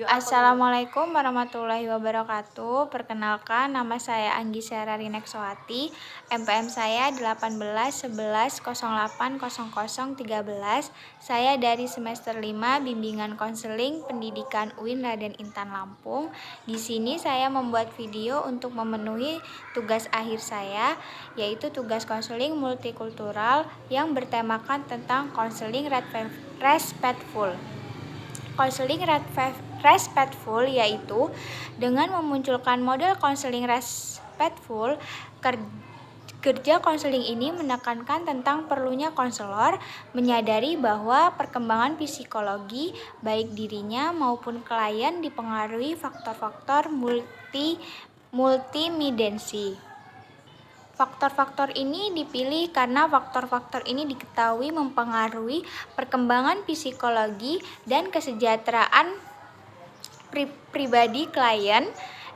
Assalamualaikum warahmatullahi wabarakatuh. Perkenalkan, nama saya Anggi Serari Nekswati. MPM saya 1811080013. Saya dari semester 5 Bimbingan Konseling Pendidikan UIN Raden Intan Lampung. Di sini saya membuat video untuk memenuhi tugas akhir saya, yaitu tugas konseling multikultural yang bertemakan tentang konseling respectful. Konseling respectful yaitu dengan memunculkan model konseling respectful, kerja konseling ini menekankan tentang perlunya konselor menyadari bahwa perkembangan psikologi baik dirinya maupun klien dipengaruhi faktor-faktor multidimensi. Faktor-faktor ini dipilih karena faktor-faktor ini diketahui mempengaruhi perkembangan psikologi dan kesejahteraan pribadi klien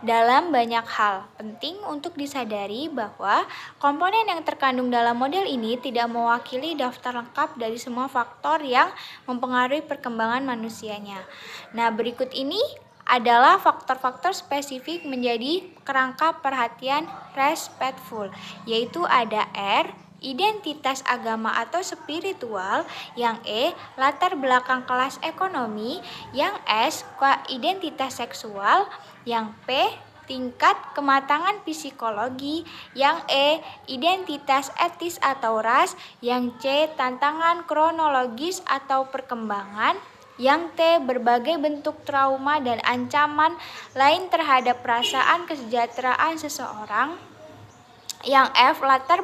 dalam banyak hal. Penting untuk disadari bahwa komponen yang terkandung dalam model ini tidak mewakili daftar lengkap dari semua faktor yang mempengaruhi perkembangan manusianya. Nah, berikut ini adalah faktor-faktor spesifik menjadi kerangka perhatian respectful, yaitu ada R, identitas agama atau spiritual, yang E, latar belakang kelas ekonomi, yang S, identitas seksual, yang P, tingkat kematangan psikologi, yang E, identitas etis atau ras, yang C, tantangan kronologis atau perkembangan, yang T, berbagai bentuk trauma dan ancaman lain terhadap perasaan kesejahteraan seseorang, yang F, latar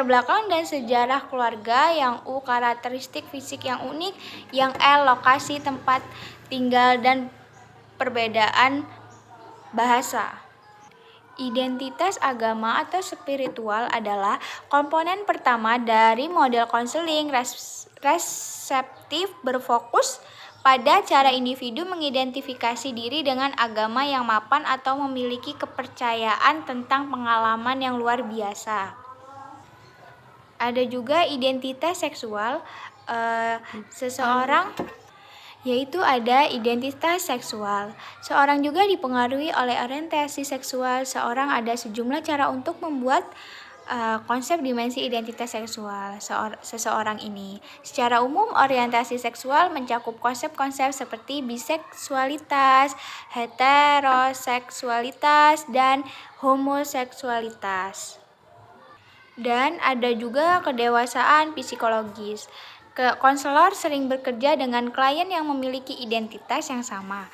belakang dan sejarah keluarga, yang U, karakteristik fisik yang unik, yang L, lokasi tempat tinggal dan perbedaan bahasa. Identitas agama atau spiritual adalah komponen pertama dari model konseling reseptif, berfokus pada cara individu mengidentifikasi diri dengan agama yang mapan atau memiliki kepercayaan tentang pengalaman yang luar biasa. Ada juga identitas seksual seseorang, yaitu ada identitas seksual. Seorang juga dipengaruhi oleh orientasi seksual seorang. Ada sejumlah cara untuk membuat konsep dimensi identitas seksual seseorang ini. Secara umum, orientasi seksual mencakup konsep-konsep seperti biseksualitas, heteroseksualitas, dan homoseksualitas. Dan ada juga kedewasaan psikologis. Konselor sering bekerja dengan klien yang memiliki identitas yang sama.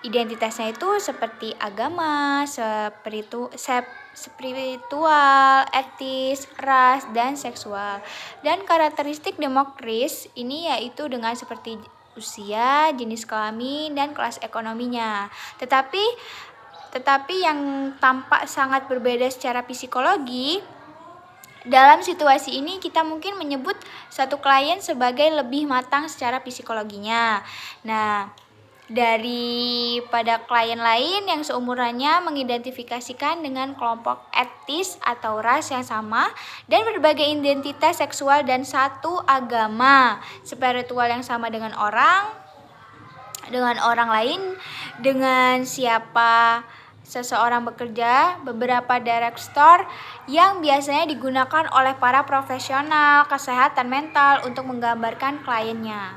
Identitasnya itu seperti agama, spiritual, etis, ras, dan seksual. Dan karakteristik demografis ini yaitu dengan seperti usia, jenis kelamin, dan kelas ekonominya. Tetapi yang tampak sangat berbeda secara psikologi. Dalam situasi ini kita mungkin menyebut satu klien sebagai lebih matang secara psikologinya. Nah, daripada klien lain yang seumurannya mengidentifikasikan dengan kelompok etis atau ras yang sama dan berbagai identitas seksual dan satu agama spiritual yang sama dengan orang lain, dengan siapa seseorang bekerja, beberapa direktor yang biasanya digunakan oleh para profesional kesehatan mental untuk menggambarkan kliennya.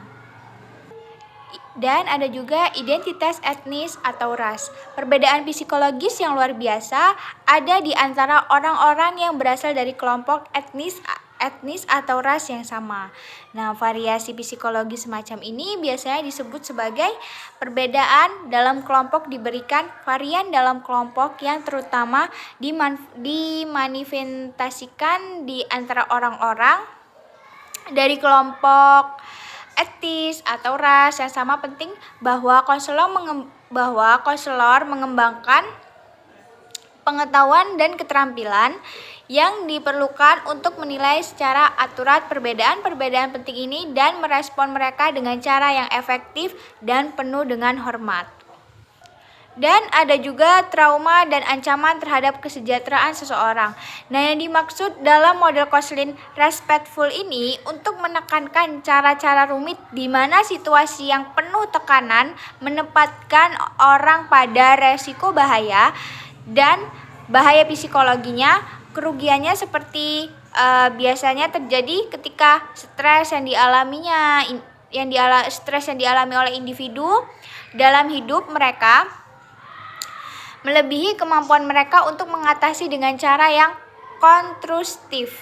Dan ada juga identitas etnis atau ras. Perbedaan psikologis yang luar biasa ada di antara orang-orang yang berasal dari kelompok etnis atau ras yang sama. Nah, variasi psikologi semacam ini biasanya disebut sebagai perbedaan dalam kelompok, diberikan varian dalam kelompok yang terutama dimanifestasikan di antara orang-orang dari kelompok etis atau ras yang sama. Penting bahwa konselor mengembangkan pengetahuan dan keterampilan yang diperlukan untuk menilai secara akurat perbedaan penting ini dan merespon mereka dengan cara yang efektif dan penuh dengan hormat. Dan ada juga trauma dan ancaman terhadap kesejahteraan seseorang. Nah, yang dimaksud dalam model counseling respectful ini untuk menekankan cara-cara rumit di mana situasi yang penuh tekanan menempatkan orang pada resiko bahaya dan bahaya psikologinya, kerugiannya seperti biasanya terjadi ketika stres yang dialaminya stres yang dialami oleh individu dalam hidup mereka melebihi kemampuan mereka untuk mengatasi dengan cara yang konstruktif.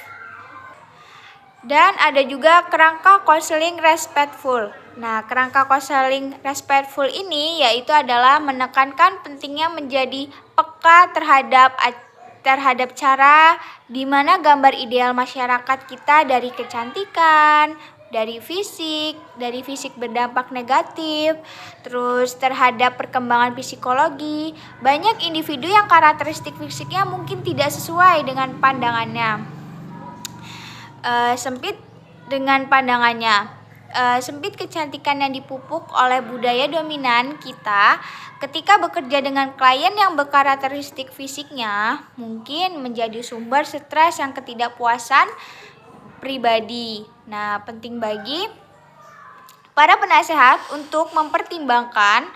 Dan ada juga kerangka counseling respectful. Nah, kerangka counseling respectful ini yaitu adalah menekankan pentingnya menjadi peka terhadap cara di mana gambar ideal masyarakat kita dari kecantikan, dari fisik berdampak negatif, terus terhadap perkembangan psikologi. Banyak individu yang karakteristik fisiknya mungkin tidak sesuai dengan pandangannya. Sempit dengan pandangannya. Sempit kecantikan yang dipupuk oleh budaya dominan kita ketika bekerja dengan klien yang berkarakteristik fisiknya mungkin menjadi sumber stres yang ketidakpuasan pribadi. Nah, penting bagi para penasehat untuk mempertimbangkan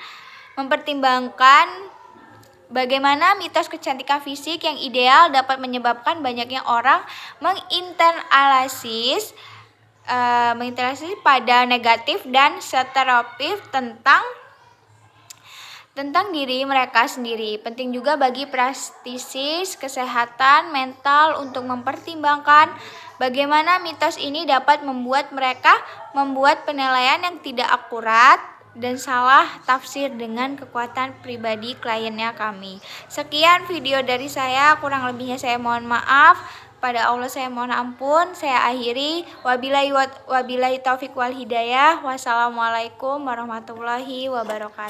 bagaimana mitos kecantikan fisik yang ideal dapat menyebabkan banyaknya orang menginternalisis pada negatif dan stereotip tentang diri mereka sendiri. Penting juga bagi praktisi kesehatan mental untuk mempertimbangkan bagaimana mitos ini dapat membuat mereka membuat penilaian yang tidak akurat dan salah tafsir dengan kekuatan pribadi kliennya kami. Sekian video dari saya, kurang lebihnya saya mohon maaf. Pada Allah saya mohon ampun. Saya akhiri. Wabillahi taufik wal hidayah. Wassalamualaikum warahmatullahi wabarakatuh.